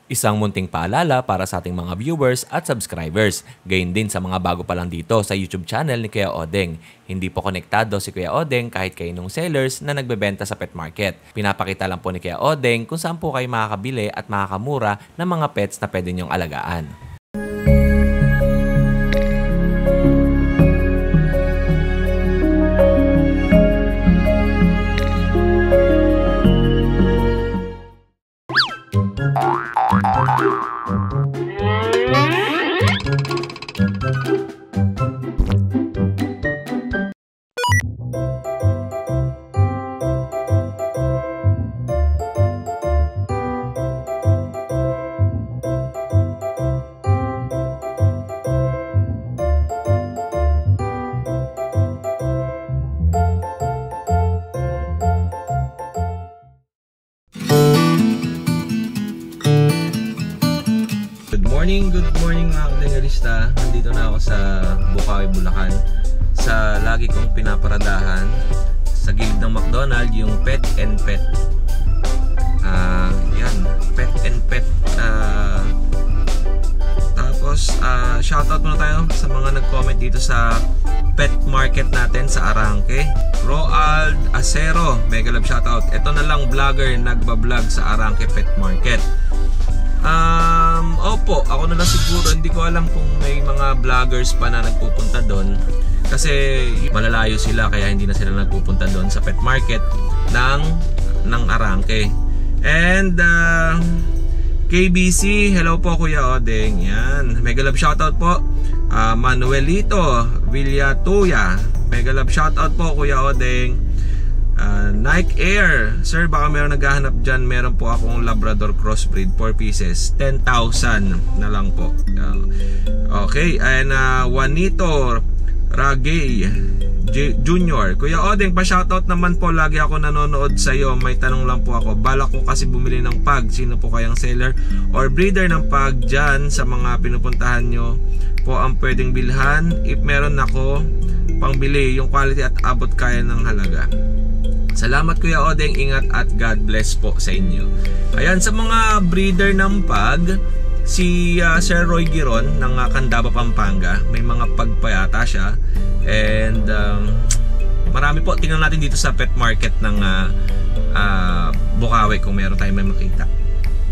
Isang munting paalala para sa ating mga viewers at subscribers. Gayon din sa mga bago pa lang dito sa YouTube channel ni Kuya Odeng. Hindi po konektado si Kuya Odeng kahit kaninong sellers na nagbebenta sa pet market. Pinapakita lang po ni Kuya Odeng kung saan po kayo makakabili at makakamura ng mga pets na pwede niyong alagaan. Good morning mga kadengalista. Nandito na ako sa Bukawi, Bulacan, sa lagi kong pinaparadahan sa gilid ng McDonald's, yung Pet and Pet. Yan, Pet and Pet. Tapos shoutout muna tayo sa mga nag-comment dito sa pet market natin sa Arangke. Roald Acero, mega love shoutout. Ito na lang vlogger nagbablog sa Arangke Pet Market. Opo, ako na lang siguro. Hindi ko alam kung may mga vloggers pa na nagpupunta doon, kasi malalayo sila kaya hindi na sila nagpupunta doon sa pet market ng Arangke. And KBC, hello po Kuya Odeng. Yan, mega love shoutout po. Manuelito Villatuya, mega love shoutout po Kuya Odeng. Nike Air, sir, baka meron naghahanap dyan. Meron po akong Labrador crossbreed, 4 pieces, 10,000 na lang po. Okay, and Juanito Ragay Junior, Kuya Odeng, pa-shoutout naman po. Lagi ako nanonood sa iyo. May tanong lang po ako. Balak ko kasi bumili ng pug. Sino po kayang seller or breeder ng pug dyan sa mga pinupuntahan nyo po ang pwedeng bilhan? If meron ako pangbili, yung quality at abot kaya ng halaga. Salamat Kuya Odeng, ingat at God bless po sa inyo. Ayan, sa mga breeder ng pug, si Sir Roy Giron ng Candaba, Pampanga. May mga pug pa yata siya. And marami po. Tingnan natin dito sa pet market ng Bukawi kung meron tayong may makita.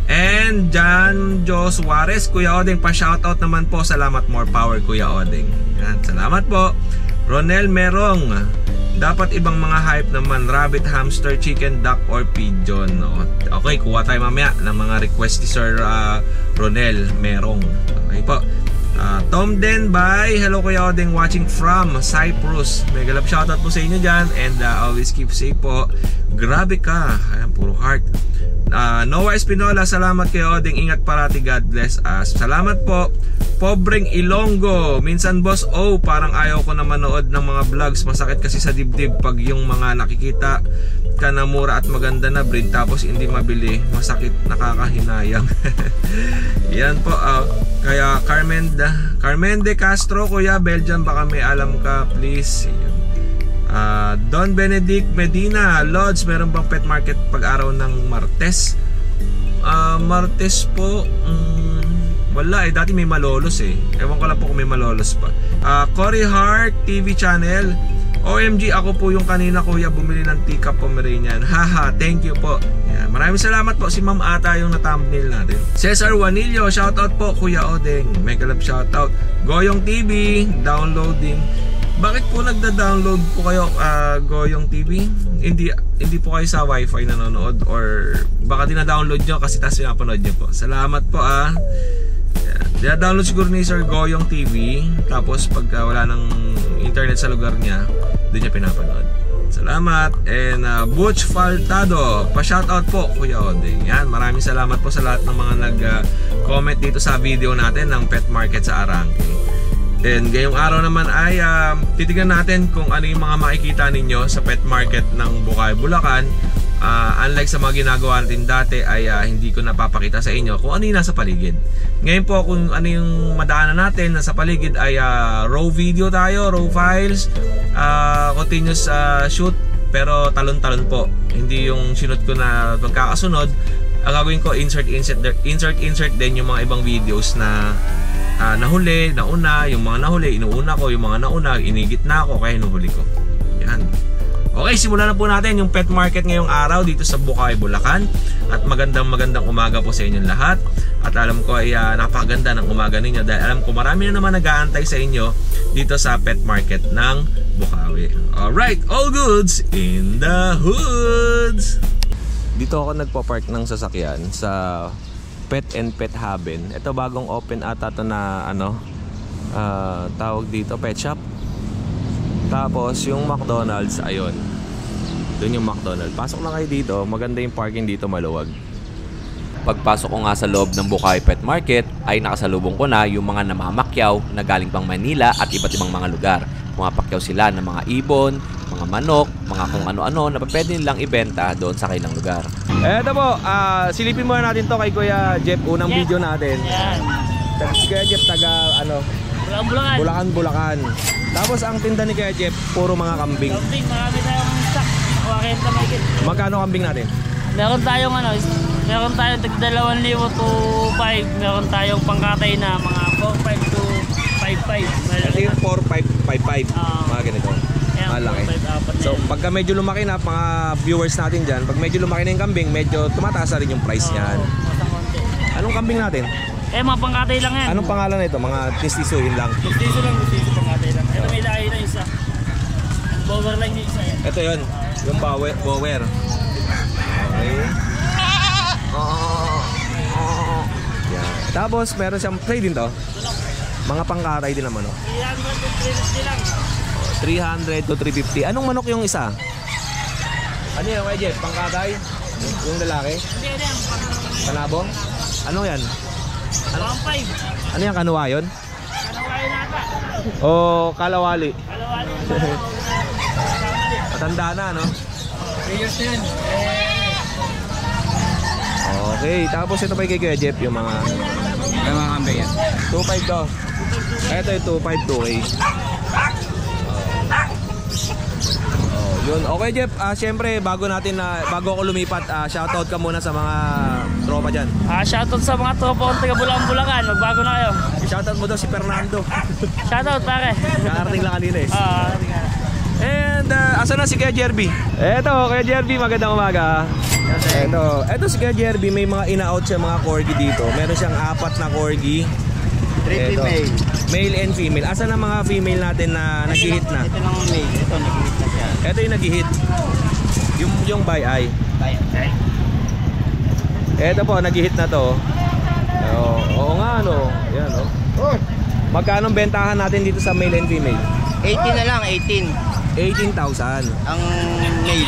And John Jo Suarez, Kuya Odeng, pa-shoutout naman po. Salamat, more power Kuya Odeng. Ayan, salamat po. Ronel Merong, dapat ibang mga hype naman, rabbit, hamster, chicken, duck, or pigeon. Okay, kuha tayo mamaya ng mga request ni Sir Ronel Merong. Okay po. Tom Denbay, hello Kuya Odeng, watching from Cyprus. Mega love shoutout po sa inyo dyan. And always keep safe po. Grabe ka. Ayan, puro heart. Noah Espinola, salamat Kuya Odeng, ingat parati, God bless us. Salamat po. Pobreng Ilonggo, minsan boss, parang ayaw ko na manood ng mga vlogs. Masakit kasi sa dibdib pag yung mga nakikita ka na mura at maganda na breed tapos hindi mabili. Masakit, nakakahinayang. Yan po. Kaya Carmen de Castro, Kuya, Belgium, baka may alam ka, please. Don Benedict Medina, Lodge, meron bang pet market pag-araw ng Martes? Martes po, wala dati may Malolos ewan ko lang po kung may Malolos pa. Cory Hart TV channel, OMG, ako po yung kanina Kuya bumili ng teacup Pomeranian. Haha, thank you po. Yan, maraming salamat po. Si Ma'am Ata yung na-thumbnail natin. Cesar Juanillo, shoutout po Kuya Odeng, mega love shoutout. Goyong TV, downloading. Bakit po nagda-download po kayo Goyong TV? Hindi po kayo sa wifi nanonood, or baka dina-download nyo kasi tas pinapanood nyo po. Salamat po Dina-download siguro ni Sir Goyong TV, tapos pagka wala ng internet sa lugar niya, doon niya pinapanood. Salamat. And Butch Faltado, pa-shoutout po Kuya Odeng. Yan, maraming salamat po sa lahat ng mga nag-comment dito sa video natin ng pet market sa Arangke. And ngayong araw naman ay titignan natin kung ano yung mga makikita ninyo sa pet market ng Bukawi, Bulacan. Unlike sa mga ginagawa natin dati ay hindi ko napapakita sa inyo kung ano yung nasa paligid. Ngayon po kung ano yung madaanan natin nasa paligid ay raw video tayo, raw files, continuous shoot, pero talon-talon po. Hindi yung sinut ko na magkakasunod. ang gagawin ko, insert din yung mga ibang videos na nahuli, nauna, yung mga nahuli, inuuna ko, yung mga nauna, inigit na ako, kaya hinuhuli ko. Yan. Okay, simulan na po natin yung pet market ngayong araw dito sa Bukawi, Bulacan. At magandang umaga po sa inyong lahat. At alam ko ay napakaganda ng umaga ninyo dahil alam ko marami na naman nag-aantay sa inyo dito sa pet market ng Bukawi. Alright, all goods in the hoods! Dito ako nagpa-park ng sasakyan sa Pet and Pet Haven. Ito bagong open ata to na tawag dito, pet shop. Tapos yung McDonald's, ayun. Doon yung McDonald's. Pasok lang kayo dito, maganda yung parking dito, maluwag. Pagpasok ko nga sa loob ng Bukawi Pet Market ay nakasalubong ko na yung mga namamakyaw na galing pang Manila at iba't ibang mga lugar. Pumapakyaw sila ng mga ibon, mga manok, mga kung ano-ano na pwede nilang ibenta doon sa kanilang lugar. Eto po, silipin muna natin to kay Kuya Jeff, unang video natin. Si Kuya Jeff taga Bulacan. Tapos ang tinda ni Kuya Jeff, puro mga kambing. Marami tayong stock. Magkano kambing natin? Meron tayong 2,000 to 5. Meron tayong pangkatay na mga 4,500 to 5,500. Ito yung 4,555. Mga ganito. Malaki. So pagka medyo lumaki na, mga viewers natin dyan, pag medyo lumaki na yung kambing, medyo tumataas na rin yung price niyan. Anong kambing natin? Mga pangkatay lang yan. Anong pangalan na ito? Mga tistisuhin lang? Tistiso lang, pangkatay lang. Ito may lahi na isa. Bower line yung isa yan. Ito yun, yung bower. Okay. Yan. Tapos meron siyang play din to. Mga pangkatay din naman, 300 to 350 lang. 300 to 350. Anong manok yung isa? Ano yan, Kuya Jeff? Pangkatay? Yung lalaki? Hindi yan. Panabong? Ano yan? 1,500. Ano yan, kanuwa yun? Kanawain nata. O kalawali? Kalawali. Matanda na, no? 3 years yan. Okay, tapos ito pa kay Kuya Jeff, yung mga kambing yan. 2.5 to. Ito yung 2.5 2K. Yun. Okay Jeff, syempre bago ako lumipat, shoutout ka muna sa mga tropa dyan. Shoutout sa mga tropa kong taga Bulacan. Magbago na kayo. Shoutout mo daw si Fernando. Shoutout pare. Nakarating lang kanina eh. And asan na si Kuya Jerby? Eto, Kuya Jerby, magandang umaga. Eto si Kuya Jerby, may mga ina-out siya mga corgi dito. Meron siyang 4 na corgi. 3 female. Male and female. Asan ang mga female natin na nag-hit na? Ito lang male. Ito nag-hit na siya. Ito yung nag-hit. Yung by eye. Okay. Ito po, nag-hit na to. Oo nga, no. Yan, no. Magkano bentahan natin dito sa male and female? 18 na lang, 18. 18,000. Ang male,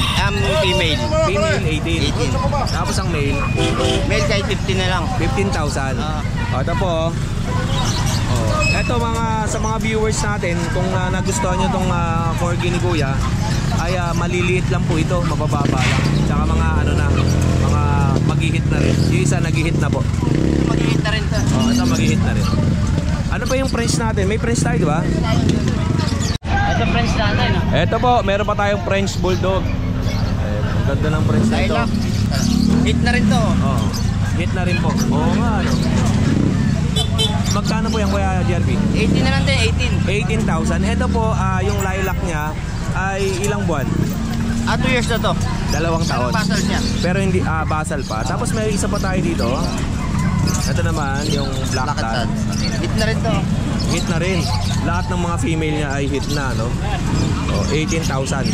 female. Female 18. Tapos ang male, Male kahit 15 na lang. 15,000. Ito po. Ito sa mga viewers natin, kung nagustuhan nyo itong corgi ni Kuya, ay maliliit lang po ito, mabababa lang. Tsaka mga mga mag-hit na rin. Yung isa nag-hit na po. Mag-hit na rin to. Ito mag-hit na rin. Ano pa yung French natin? May French tayo, di ba? Ito French natin. Ito po, meron pa tayong French Bulldog. Ang ganda ng French na ito. Hit na rin to. Hit na rin po. Oo nga, ano. Magkano po yan, Kuya Jerby? 18 na lang din, 18. 18,000. Ito po, yung lilac niya ay ilang buwan? 2 years na to. 2 taon. Basal siya. Pero hindi, basal pa. Tapos may isa pa tayo dito. Ito naman, yung black cat. Hit na rin to. Hit na rin. Lahat ng mga female niya ay hit na, no? 18,000.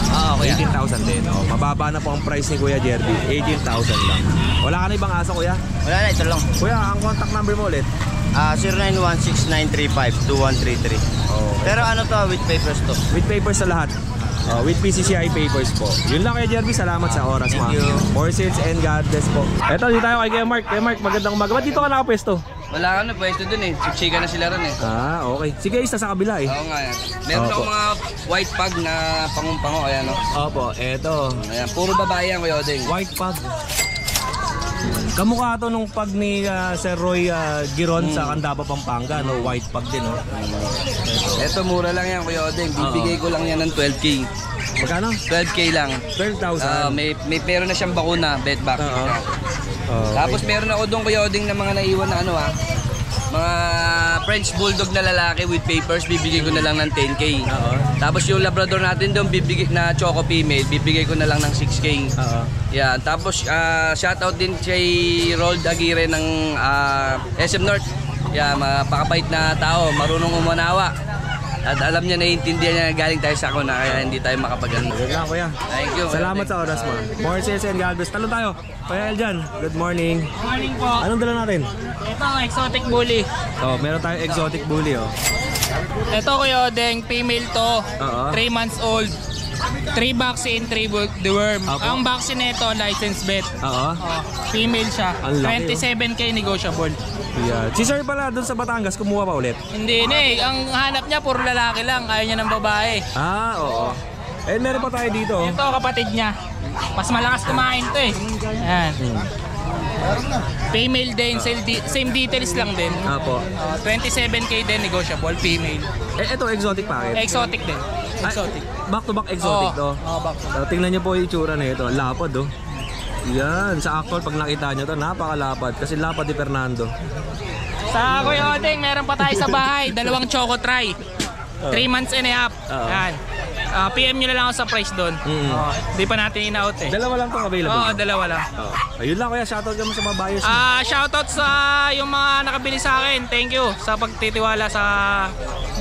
Okay. 18,000 din. Mababa na po ang price ni Kuya Jerby. 18,000 lang. Wala ka na ibang aso, Kuya? Wala na, ito lang. Kuya, ang contact number mo ulit? 0916-935-2133. Pero ano to, with papers to? With papers sa lahat. With PCCI papers po. Yun lang Kuya Jerby. Salamat sa oras, Thank mga. you. More sales and God bless po. Eto, dito tayo kay Kuya Mark. Kuya Mark, magandang umaga. Ba't dito ka nakapwesto? Wala ka na, pwesto dun eh. Chichika na sila ron eh. Okay. Sige, isa sa kabila eh. Oo nga yan. Meron Opo. akong mga white pug na pangung-pango. Ayan o. Opo, eto. Ayan, puro babae yan, Kuya Odeng. White pug. Kamukha to nung pug ni Sir Roy Giron sa Candaba, Pampanga, no? White pug din, no? Eto, mura lang yan, Kuya Odeng. Bibigay ko lang yan ng 12K. Magkano? 12K lang. 12,000. May pero na siyang bakuna, bed vaccine Oo. siya. Okay. Tapos meron ako doon Kuya Oding na mga naiwan na ano mga French Bulldog na lalaki with papers, bibigay ko na lang ng 10K. Oo. Tapos yung Labrador natin doon, bibigay na Choco Female, bibigay ko na lang ng 6K. Oo. Yan, tapos shoutout din kay Rold Aguirre ng SM North. Yan, mapakabait na tao, marunong umunawa. At alam niya, naiintindihan niya na galing tayo sa Akuna, kaya hindi tayo makapagano. Good lang, kuya. Thank you. Salamat sa oras mo. More sales and galbes. Talon tayo. Kuya Eljan, good morning. Morning po. Anong dala natin? Ito, exotic bully. Oh, meron tayong exotic bully, oh. Ito Kuya Odeng, female to. Oo. 3 months old. 3 vaccine, 3 deworm. Apo. Ang vaccine nito, license vet. Oo. Female siya. Ang laki, 27K negotiable. Yeah. Si Sir pala doon sa Batangas, kumuha pa ulit. Hindi na eh. Ang hanap niya, puro lalaki lang. Ayaw niya ng babae. Ah, oo. Eh, meron pa tayo dito, oh. Ito, kapatid niya. Mas malakas kumain to eh. Ayan. Female din, same details lang din. Apo. 27K din, negotiable, female. Eh, ito exotic packet. Exotic din. Exotic. Back to back exotic to. back. So, tingnan niyo po yung itsura na ito. Lapad, oh. Yan. Sa actual, pag nakita niyo to, napakalapad. Kasi lapad ni Fernando. Sa Kuya Odeng, meron pa tayo sa bahay. 2 Choco Try. 3 months and a half. Yan. PM nyo na lang ako sa price doon. Di pa natin in-out eh. Dalawa lang tong available. Oo, 2 lang. Ayun lang, kuya. Shoutout ka mo sa mga buyers mo. Shoutout sa yung mga nakabili sa akin. Thank you sa pagtitiwala sa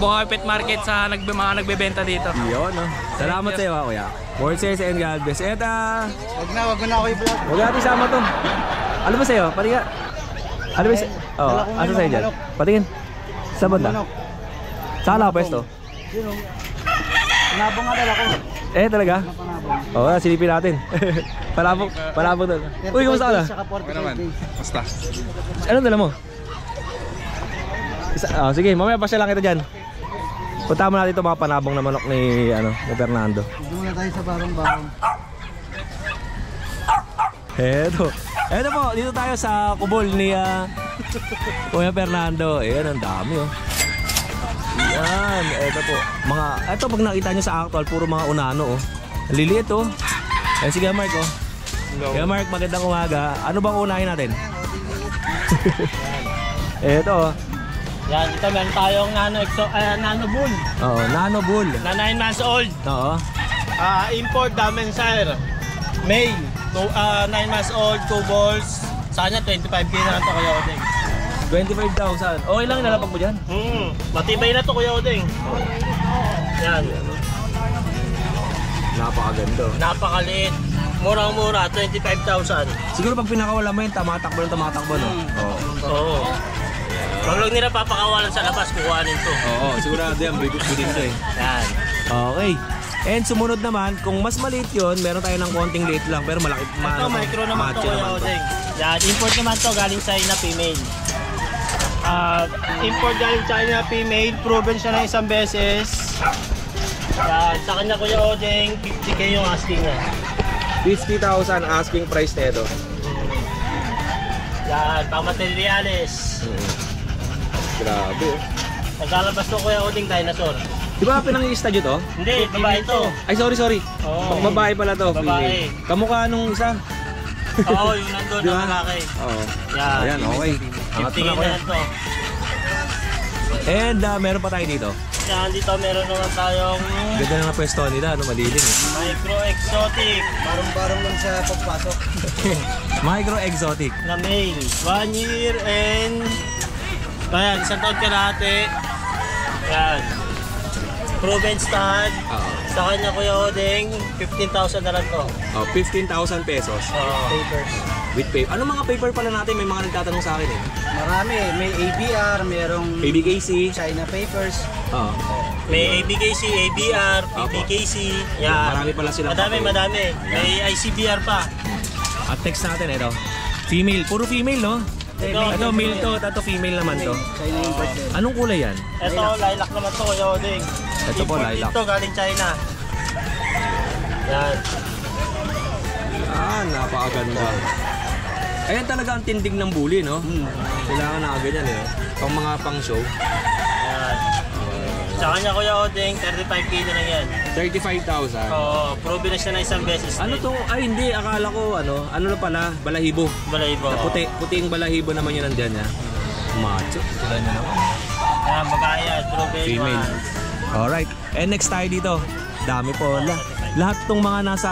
Bukawi Pet Market sa mga nagbebenta dito. Yun, no? Salamat sa iyo, kuya. More sales and God bless. Et, Wag na ako i-vlog. huwag natin isama to. Ano ba sa'yo? Patingin. Ano ba sa'yo? Oo, ano sa'yo dyan? Patingin. Sa banda? Saan ka pwesto? Panabong nga dala ko. Eh, talaga? Oo, silipin natin. Palabog doon. Uy, kumusta ka na? Saka 45 days. Basta. Anong dala mo? Sige, mamaya pa siya lang kita dyan. Punta mo natin ito mga panabong na manok ni Fernando. Muna tayo sa barong-barong. Eto po, dito tayo sa kubol ni Kuya Fernando. Ayan, ang dami, oh. Yan, eto po. Eto pag nakita nyo sa actual, puro mga unano, oh. Ang liliit, oh. Ayan, sige Mark, oh. Kaya Mark, magandang umaga. Ano bang unahin natin? Eto, oh. Yan, ito meron tayong nano bull. Oo, nano bull. Na 9 months old. Oo. Import Damenshire. Male. 9 months old, 2 balls. Sa kanya 25K na lang ito Kuya Odeng. 25,000. Okay lang nalapag mo dyan? Matibay na ito Kuya Odeng. Yan. Napakaganda. Napakaliit. Murang-mura, 25,000. Siguro pag pinakawala mo yun, tumatakbo, no? Oo. Pag lang nila papakawalan sa labas, kukuhanin to. Oo, sigurado yan. Bigos-bigos to eh. Yan. Okay. And sumunod naman, kung mas maliit yun, meron tayo ng konting liit lang. Pero malaki. Ito, micro naman to Kuya Odeng. Yan, import naman to galing China, female. Import galing China, female. Proven siya na isang beses. Yan, sa kanya Kuya Odeng, 50K yung asking niya. 50,000 asking price na ito. Yan, pang-materials. Grabe. Naglalabas to Kuya Odeng, dinosaur. Di ba pinang-i-studio to? Hindi, babae to. Ay, sorry. Oo. Pang babae pala to. Babae. Female. Kamukha nung isa. Oo, yung nandun Di ba? na lalaki. Oo. Yan. Ayan, okay. Angat 50K na na kuya. lang to. And meron pa tayo dito. Yan, dito meron naman tayong Ganda na nga pwesto nila, malilim eh. micro exotic Barong-barong lang sa pagpasok. Micro exotic. na male. 1 year and ayan, 1 taon kalahati. Yan. Proven stud. Oo. Sa kanya Kuya Odeng, 15,000 na lang to. Oh, 15,000 pesos. Papers. With paper. Ano mga paper pala natin? May mga nagtatanong sa akin eh. Marami. May ABR, merong PBKC. China papers. Oo. May ABKC, ABR, PBKC. Yan. Marami pala silang Madami, papel. madami. May ICBR pa. At text natin ito. Female. Puro female, no? Ito male to, ito female naman to. China import din. Anong kulay yan? Ito, lilac naman to Kuya Odeng. Ito po, Import lilac. dito, galing China. Yan. Napakaganda. Ayan talaga ang tindig ng bully, no? Kailangan na ganyan eh. Pang mga pang show. Yan. Sa kanya Kuya Odeng, 35K na lang yan. 35,000. Oo, proven na siya na isang beses. Ano to? Ay hindi, akala ko ano na pala, balahibo. Balahibo. Puting balahibo naman yun nandiyan niya. Macho. Sila niya naman. Kaya magkaya, proven Female. ones. Alright. And next tayo dito. Dami po. Lahat tong mga nasa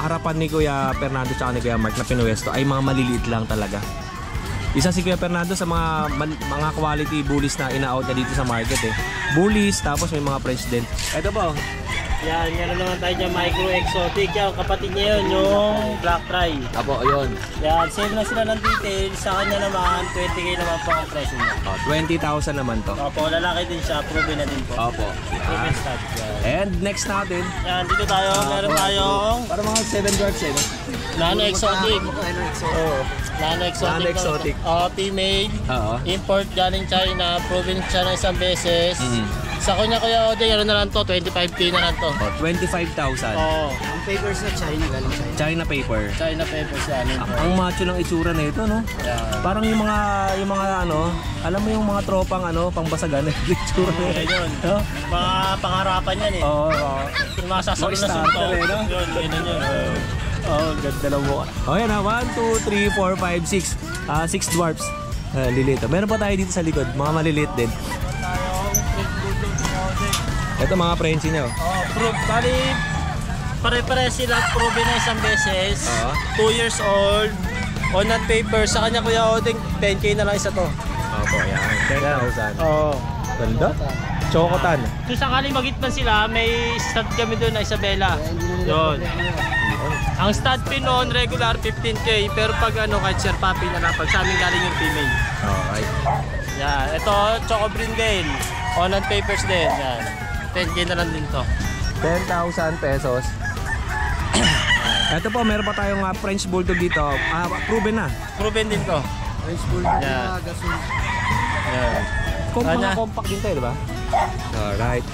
harapan ni Kuya Fernando at ni Kuya Mark na pinuwesto ay mga maliliit lang talaga. Isa si Kuya Fernando sa mga quality bullies na ina-out na dito sa market eh. Bullies, tapos may mga president. Ito po. Yan, meron naman tayo dyan, micro exotic. Yan, kapatid niya yun, yung black try. Apo, ayun. Yan, save na sila ng details. Sa kanya naman, 20K naman po ang presyo niya. 20,000 naman to. Opo, lalaki din siya, proven na din po. Opo. Proven stud. Yan. And next natin. Yan, dito tayo, meron tayong Para mga 7 dwarfs eh. nano exotic. Oo. Nano exotic. Nano exotic. Female. Oo. Import galing China, proven siya na isang beses. Sa kanya Kuya Odeng, ano na lang to, 25K na lang to. 25,000. Oo. Ang papers na China, galing China. China paper. China papers yan. Ang macho ng itsura na ito, no? Yeah. Parang yung mga ano, alam mo yung mga tropang ano, pangbasagan na itsura na Okay, yun. No? Mga pangarapan yan eh. Oo. Yung mga sasalo na Mga sunto. starter eh, no? Yun, yun. Oh, ganda lang mo. Oh, yan ha. 1, 2, 3, 4, 5, 6. 6 dwarfs. Lilito. Meron pa tayo dito sa likod. Mga maliliit din. Ito mga Frenchie niya. Bali, pare-pare sila proven na isang beses. 2 years old. On that paper. Sa kanya Kuya Odeng, 10K na lang isa to. Opo, yan. 10,000. Oo. Ganda. Chocotan. Kung sakaling magitman sila, may stud kami doon na Isabela. Yun. Ang stud pin noon, regular 15K. Pero pag ano, kahit Sir Papi na lang, pag sa amin galing yung female. Alright. Yan. Ito, Choco Brindale. On and papers din. Yan. 10K na lang din to. 10,000 pesos. Ito po, meron pa tayong French Bulldog dito. Proven na. Proven din to. French Bulldog na gasol. Yan. Mga compact din tayo, diba? Alright.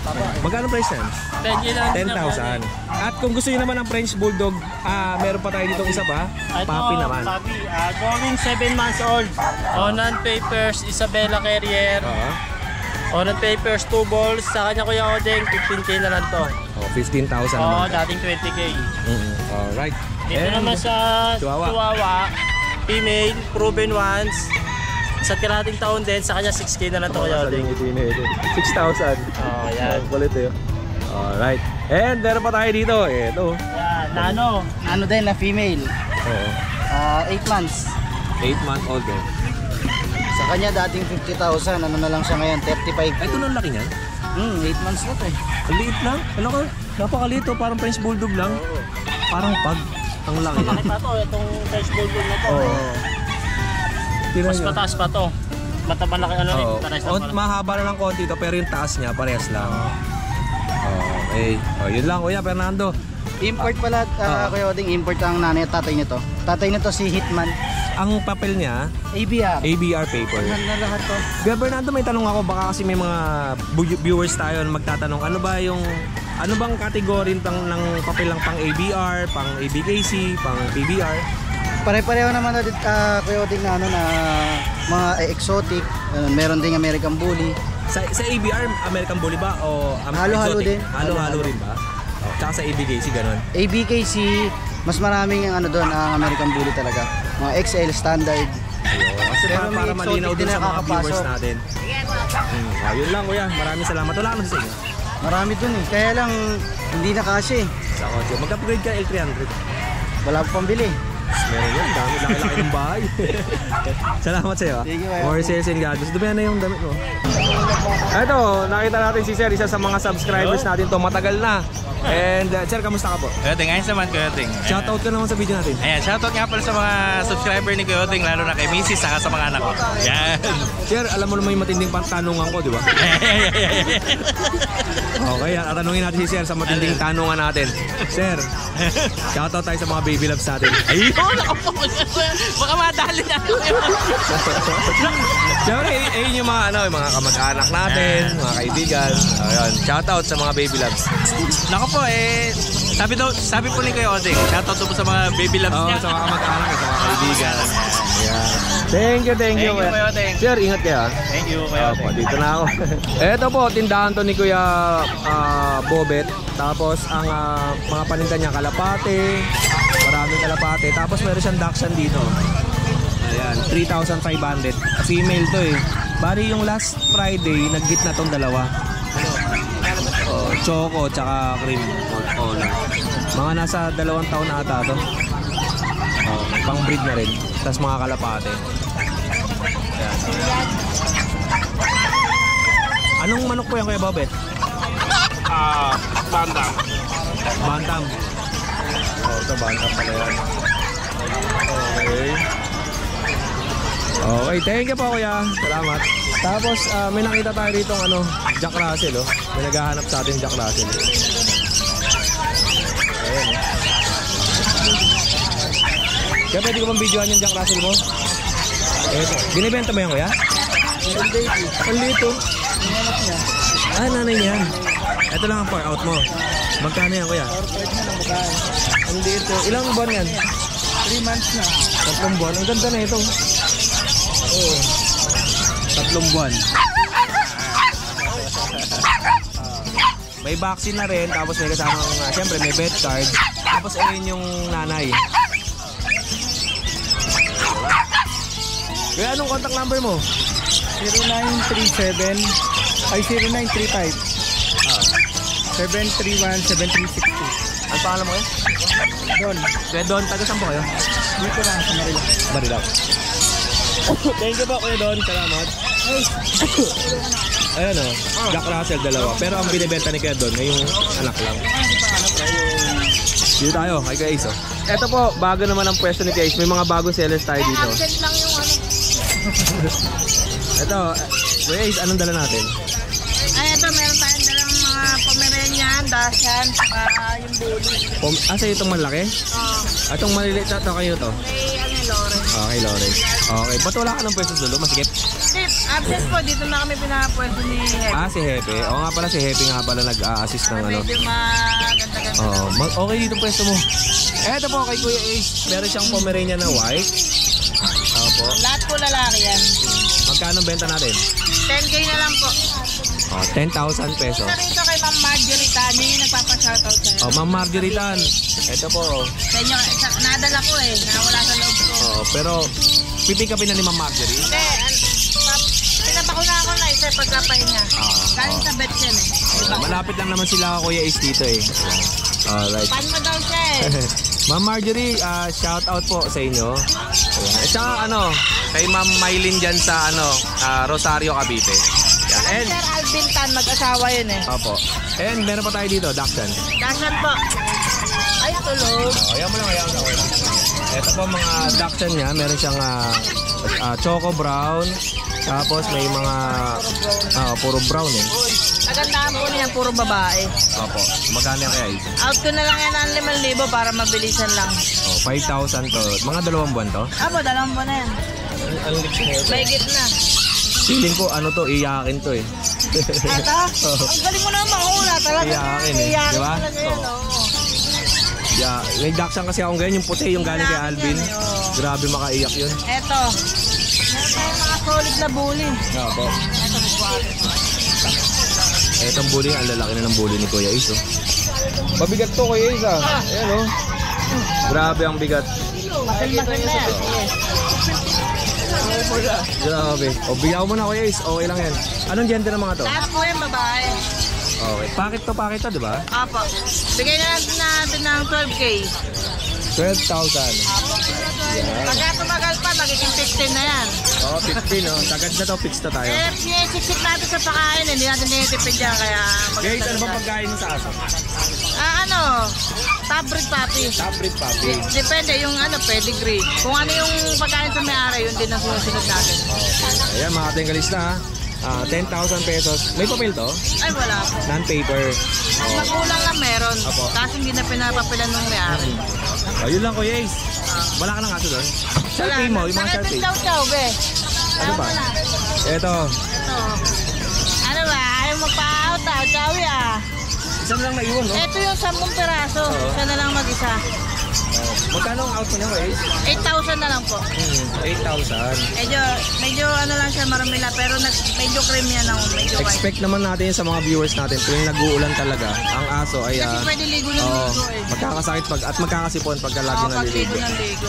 Magkano price yan? 10K na lang din. 10,000. At kung gusto nyo naman ng French Bulldog, meron pa tayo dito isa pa. Papi naman. Papi, going 7 months old. On and papers, Isabela Carrier. On and papers, 2 balls. Sa kanya Kuya Odeng, 15K na lang to. 15,000 naman. Dating 20K. Alright. Dito naman sa Chihuahua, female, proven ones. Sa tirating taon din, sa kanya 6K na lang to Kuya Odeng. 6,000. Yan. Kulit eh. Alright. And meron pa tayo dito. Ito. Yan, nano. Ano din na female. Oo. 8 months. 8-month-old eh. Sa kanya dating 50,000, ano na lang siya ngayon, 35. Ito nang laki niyan. 8 months na to eh. Ang liit lang. Ano ko? Napakaliit oh. Parang French Bulldog lang. Parang pag. Ang laki. Malaki pa to, itong French Bulldog na to. Mas mataas pa to. Malaki ano rin, pares lang. Mahaba na ng konti to pero yung taas niya parehas lang. Okay. Yun lang Kuya Fernando. Import pala, Kuya Odeng, import ang nanay at tatay nito. Tatay nito si Hitman. Ang papel niya, ABR paper. Na lahat to. Kuya Fernando, may tanong ako, baka kasi may mga viewers tayo na magtatanong, ano bang category ng papel lang pang ABR, pang ABKC, pang PBR? Pare-pareho naman na Kuya Odeng na na mga exotic. Meron ding American Bully. Sa ABR, American Bully ba o halo-halo din. Halo-halo rin ba? Tsaka sa ABKC ganun. ABKC, mas maraming ang doon ang American Bully talaga. Mga XL standard. Kasi para malinaw din sa mga viewers natin. Yun lang Kuya, maraming salamat. Wala naman sa inyo. Marami dun eh. Kaya lang hindi na kasi. Sa kotse. Mag-upgrade ka L300. Wala pa pambili. Meron yan, dami, laki-laki ng bahay. Salamat sa'yo. More sales and gadgets. Dumi na yung damit mo. Ito, nakita natin si Sir, isa sa mga subscribers natin to, matagal na. And Sir, kamusta ka po? Kuyoting, ayos naman Kuyoting. Shoutout ka naman sa video natin. Ayan, shoutout nga pala sa mga subscriber ni Kuyoting, lalo na kay Mrs. saka sa mga anak ko. Yan. Sir, alam mo naman yung matinding tanungan ko, di ba? Okay, tatanungin natin si Sir sa matinding tanungan natin. Sir, shoutout tayo sa mga baby loves natin. Ayun, baka madali na. Siyempre, ayun yung mga kamag-anak natin, mga kaibigan. Ayun, shoutout sa mga baby loves. Naku po sabi po ni Kuya Odeng, shoutout po sa mga baby loves niya. Sa mga kamag-anak, sa mga kaibigan. Ayan. Thank you. Thank you, Kuya Oteng. Sir, ingat kayo. Thank you, Kuya Opo, Oteng. dito na ako. Ito po, tindahan to ni Kuya Bobet. Tapos ang mga paninda niya, kalapate. Maraming kalapate. Tapos meron siyang Dachshund dito. Ayan, 3,500. Female to eh. Bali yung last Friday, nag-git na tong dalawa. Choco tsaka cream color. Mga nasa 2 taon na ata to. Pang breed na rin. Tapos mga kalapate. Ayan. Anong manok po yan, Kuya Bobet? Bantam. Bantam. Ito bantam pala yan. Okay, thank you po Kuya. Salamat. Tapos may nakita tayo rito ng Jack Russell, oh. May naghahanap sa atin Jack Russell. Ayan, oh. Kaya pwede ko bang videoan yung Jack Russell mo? Eto. Binibenta mo yan, Kuya? Ang lito. Nanay niyan. Ito lang ang pour out mo. Magkano yan, Kuya? Ang lito. Ilang buwan yan? 3 months na. 3 buwan. Ang ganda na ito. Oo. 3 buwan. May vaccine na rin. Tapos may kasamang, siyempre may vet card. Tapos ayun yung nanay. Kaya anong contact number mo? 0937 ay 0935 731-7362. Ang pangalan mo kayo? Don. Kuya Don, taga saan po kayo? Dito lang sa Manila. Barilaw. Thank you po Kuya Don, salamat. Ayan o, Jack Russell dalawa. Pero ang binibenta ni Kuya Don ay yung anak lang. Dito tayo, kay Kuya Ace. Ito po, bago naman ang pwesto ni Kuya Ace. May mga bagong sellers tayo dito. Absent lang yung Ito, Kuya Ace, anong dala natin? Ay, ito, meron tayong dalang mga Pomeranian, Dachshund, saka yung bully. Sa'yo itong malaki? Oh, Itong maliliit na ito kayo to? kay Lawrence. Okay, Lawrence. Okay, ba't wala ka ng pwesto dulo? Masikip? Tip, absent po, dito na kami pinapwesto ni Heavy. Si Hepe. Oo nga pala, si Hepe nga pala nag-assist ng ano. Medyo maganda-ganda. Okay dito pwesto mo. Eto po kay Kuya Ace, meron siyang Pomeranian na white. Opo. Lahat po lalaki yan. Magkano benta natin? 10K na lang po. 10,000 pesos. Isa rito kay Ma'am Marjorie Tani, yung nagpapa-shoutout sa'yo. Ma'am Marjorie Tan. Ito po. Sa inyo, nadala ko nawala sa loob ko. Pero pipick upin na ni Ma'am Marjorie. Hindi, pinapakuna ako na isa pagkapahinga. Galing sa bet yan Diba? Malapit lang naman sila Kuya Ace dito eh. Alright. Pan mo daw siya Ma'am Marjorie, shout out po sa inyo. At saka kay Ma'am Mylene dyan sa Rosario, Cavite. And Sir Alvin Tan, mag-asawa yun Opo. And meron pa tayo dito, Dachshund. Dachshund po. Ay, tulog. Ayan mo lang. Ito po mga Dachshund niya. Meron siyang choco brown. Tapos may mga puro brown Kagandahan po niya, puro babae. Opo. Magkano yan kaya isa? Out ko na lang yan ang 5,000 para mabilisan lang. 5,000 to. Mga 2 buwan to? Apo, 2 buwan na yan. Anong lips na ito? May gitna. Feeling ko iyakin to eh. Ito? Ang galing mo naman mahula talaga. Iyakin diba? Talaga yun, Yeah, may Dachshund kasi akong ganyan, yung puti, yung galing kay Alvin. Grabe makaiyak yun. Ito. Meron tayong mga solid na bully. Opo. Ito, Etong bully, ang lalaki na ng bully ni Kuya Ace. Mabigat to Kuya Ace Ayan Grabe ang bigat. Masil-masil na yan. Grabe. Bigyan mo na Kuya Ace. Okay lang yan. Anong gender ng mga to? Lahat po yan babae. Okay. Pakit to, di ba? Apo. Bigay na natin ng 12K. 12,000. Pagka tumagal pa, magiging 15 na yan. 15 Sagad na to, fix na tayo. Siksik natin sa pakain, hindi natin tinitipid yan, kaya... Guys, ano ba pagkain sa aso? Top breed puppy. Top breed puppy. Depende yung pedigree. Kung ano yung pagkain sa may-ari, yun din ang susunod natin. Ayan, mga tengalis na 10,000 pesos. May papel to? Ay, wala po. Non-paper. Magulang lang meron. Apo. Kasi hindi na pinapapilan ng may-ari. Yun lang Kuya Ace. Wala ka ng aso doon? Sharpie mo, yung mga Sharpie. Chow-chow, be. Ano ba? Ito. Ano ba? Ayaw magpa-out Chowi Isa na lang naiwan, no? Ito yung 10 peraso. Isa na lang mag-isa. Magkano ang out mo niya, guys? 8,000 na lang po. 8,000. Medyo ano lang siya, maramila, pero medyo creamy yan ako, medyo white. Expect naman natin sa mga viewers natin tuwing nag-uulan talaga, ang aso ay Kasi pwede ligo ng ligo eh. magkakasakit at magkakasipon pagka lagi Pag naliligo. ligo ng ligo.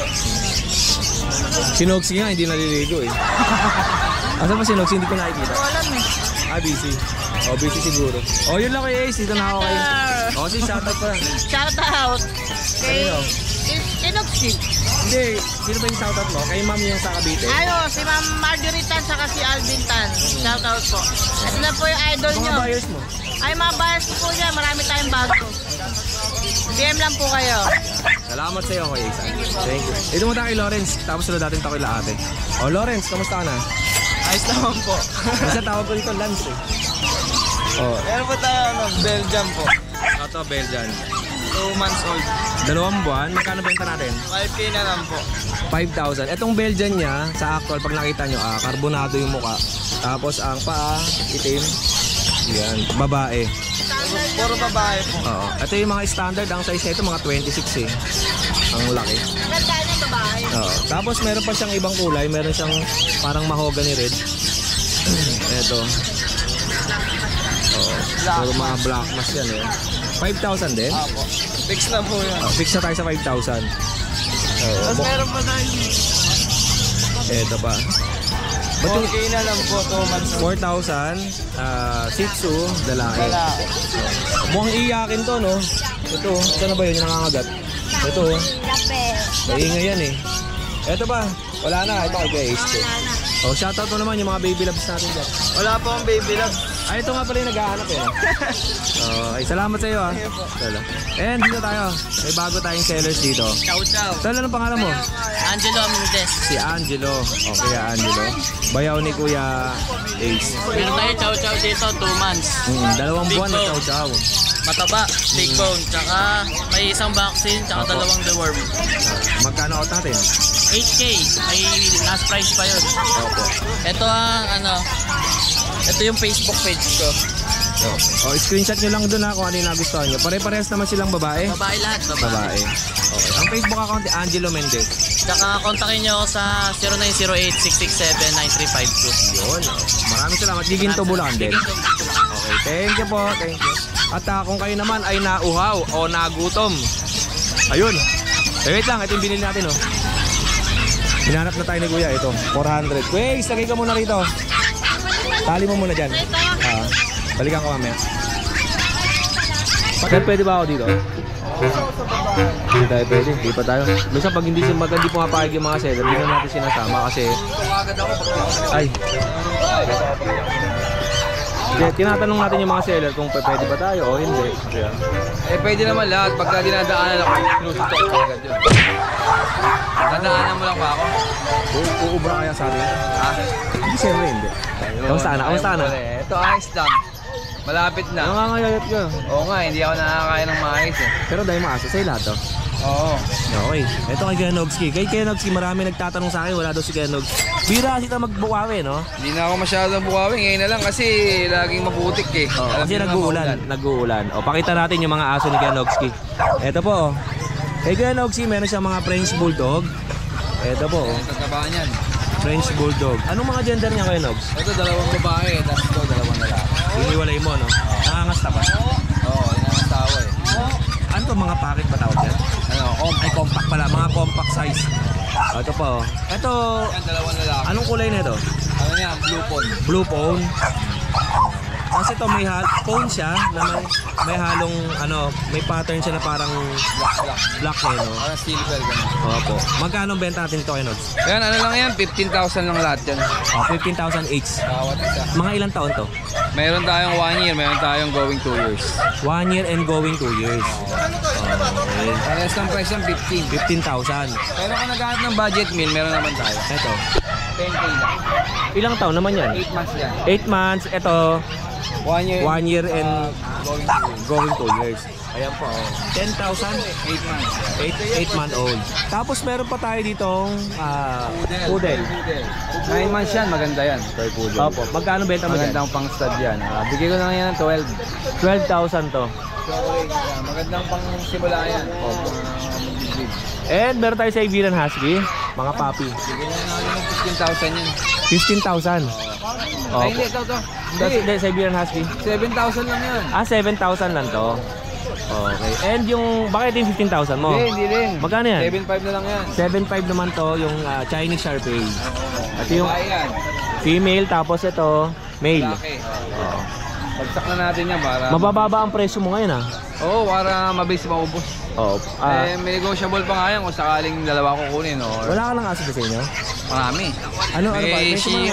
Si Noxy nga hindi naliligo eh. Asa ba si Noxy? Hindi ko nakikita. Hindi ko alam eh. Busy. Busy siguro. Yun lang kay Ace. Dito na ako kayo. Si shoutout pa lang. Shout out kay Inoxy. Hindi, sino ba yung shoutout mo? Kay ma'am yung sa Cavite? Si Ma'am Marjorie Tan saka si Alvin Tan. Shout out po. Ito na po yung idol nyo. Mga buyers mo? Ay, mga buyers po dyan. Marami tayong bago. PM lang po kayo. Salamat sa iyo, Kuya Ace. Thank you. Dito mo tayo kay Lawrence. Tapos sunod natin tayo kay Laate. Lawrence, kamusta ka na? Ayos naman po. Basta tawag ko dito, Lance eh. Meron po tayo, Belgium po. Ito, Belgian. 2 months old. 2 buwan. Magkano benta natin? 5K na lang po. 5,000. Itong Belgian niya, sa actual, pag nakita nyo, karbonado yung muka. Tapos ang paa, itim. Yan, babae. Puro babae po. Oo. Ito yung mga standard. Ang size nito mga 26 eh. Ang laki. Magkano yung babae? Oo. Tapos meron pa siyang ibang kulay. Meron siyang parang mahogany red. Ito. Puro mga black mask yan eh. 5,000 din? Apo. Fix na po yan. Fix na tayo sa 5,000. Tapos meron pa tayo. Ito pa. Ba't yung 4K na lang po, 2 months old. 4,000, Shih Tzu, lalaki. Mukhang iyakin to, no? Ito, saan na ba yun yung nangangagat? Ito, maingay yan eh. Ito ba? Wala na, ito kay Ace. Shoutout mo naman yung mga baby loves natin dyan. Wala po ang baby love. Ito nga pala yung naghahanap eh. Ay, salamat sa iyo And dito tayo. May bago tayong sellers dito. Chow chow. Tol, anong pangalan mo? Angelo Amindez. Si Angelo. Kuya Angelo. Bayaw ni Kuya Ace. Meron tayo chow chow dito, 2 months. 2 buwan na chow-chow. Mataba, big bone, tsaka may isang vaccine, tsaka 2 deworm. Magkano out natin? 8K, may last price pa yun. Ito ang ito yung Facebook page ko. Screenshot nyo lang doon kung ano yung nagustuhan nyo. Pare-parehas naman silang babae? Babae lahat, Babae. Okay. Ang Facebook account ni Angelo Mendez. Tsaka kontakin nyo ako sa 0908-667-9352. Yun. Maraming salamat. Giginto Bulacan din. Okay. Thank you po. Thank you. At kung kayo naman ay nauhaw o nagutom. Ayun. Wait lang. Ito yung binili natin. Hinanap na tayo ni Kuya. Ito. 400. Kuya, lagay ka muna rito. Tali mo muna dyan. Balikan ko mamaya. Pwede ba ako dito? Hindi tayo pwede. Hindi pa tayo. Minsan pag hindi pumapayag yung mga seller, hindi na natin sinasama kasi... Ay. Tinatanong natin yung mga seller kung pwede ba tayo o hindi. Pwede naman lahat. Pagka dinadaanan ako, sinusutok ko agad yun. Dadaanan mo lang ba ako? Uubra kaya sa atin? Hindi, siyempre hindi. Kamusta na? Ito ayos lang. Malapit na. Nangangayayat ka. Oo nga, hindi ako nakakain ng maayos eh. Pero dahil maasa sa'yo lahat to. Oo. Okay. Ito kay Kuya Nogsky. Kay Kuya Nogsky, marami nagtatanong sa akin. Wala daw si Kuya Nogsky. Bira kasi magbukawi, no? Hindi na ako masyadong bukawi. Ngayon na lang kasi laging maputik eh. Kasi nag-uulan. Pakita natin yung mga aso ni Kuya Nogsky. Ito po. Kay Kuya Nogsky, meron siyang mga French Bulldog. Ito po. Tatabaan yan. French Bulldog. Anong mga gender niya, Kuya Nogs? Ito 2 babae, tapos ito 2 lalaki. Iniwalay mo, no? Nangangasta pa? Oo, inangastawa eh. Ano to, mga packet ba tawag yan? Ay, compact pala. Mga compact size. Ito po. Ito, Yan, 2 lalaki. anong kulay na ito? Ano yan? Blue phone. Blue phone. Kasi ito may phone siya na may halong may pattern siya na parang black eh, no? Parang silver ganun. Opo. Magkano benta natin ito, Nogs? Yan, ano lang yan? 15,000 lang lahat yan. 15,000 each. Bawat isa. Mga ilang taon to? Meron tayong 1 year, meron tayong going 2 years. 1 year and going 2 years. Okay. Parehas ng price yan, 15,000. Pero kung naghahanap ng budget meal, meron naman tayo. Ito. 10K lang. Ilang taon naman yan? 8 months yan. 8 months. Ito, 1 year. 1 year and Going 2 years. going 2 years. Ayan po. 10,000. 8 months. 8-month-old. Tapos meron pa tayo ditong poodle. 9 months yan, maganda yan. Toy poodle. Opo. Magkano benta mo dyan? Magandang pang stud yan. Bigay ko na lang yan ng 12. 12,000 to. Magandang pang simula yan. Opo. And meron tayo sa Iberian Husky, mga puppy. Bigyan na natin ng 15,000 yun. 15,000. Ay, hindi, ito. Hindi, sa Iberian Husky. 7,000 lang yan. 7,000 lang to. Okay. And yung, bakit yung 15,000 mo? Hindi rin. Magkano yan? 7,500 na lang yan. 7,500 naman to, yung Chinese Shar-Pei. At yung Babae yan. female, tapos ito, male. Laki. Bagsak na natin yan para... Mabababa ang presyo mo ngayon Oo, para mabilis maubos. May negotiable pa nga yan kung sakaling dalawa kukunin. Wala ka lang aso sa inyo? Marami. Ano ba?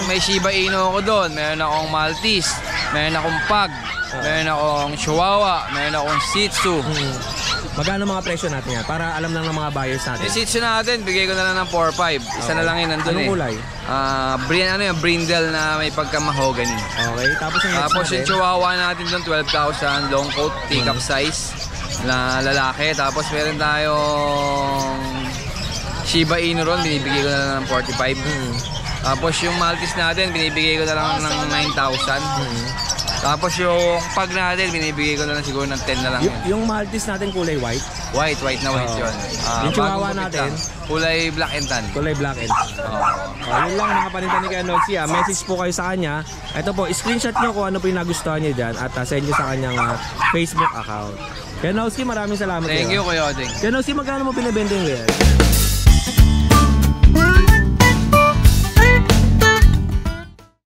May Shiba Inu ako doon, meron akong Maltese, meron akong Pug, meron akong Chihuahua, meron akong Shih Tzu. Magkano mga presyo natin yan? Para alam lang ng mga buyers natin. Yung Shih Tzu natin, bigay ko na lang ng 4-5. Isa na lang yun nandun. Anong kulay? Brindle na may pagka-mahogany. Okay, tapos yung Tapos yung Chihuahua natin doon, 12,000, long coat, teacup size na lalaki. Tapos meron tayong Shiba Inu ron, binibigay ko na lang ng 45. Tapos yung Maltese natin, binibigay ko na lang ng 9,000. Tapos yung Pug natin, binibigay ko na lang siguro ng 10 na lang. Yung Maltese natin kulay white? White na white yun. Yung Chihuahua natin? Kulay black and tan. Kulay black and tan. Yun lang mga panintan ni Kuya Noxy. Message po kayo sa kanya. Ito po, screenshot nyo kung ano po yung nagustuhan nyo dyan at send nyo sa kanyang Facebook account. Kuya Noxy, maraming salamat. Thank you, Kuya Oding. Kuya Noxy, magkano mo pinibenta yung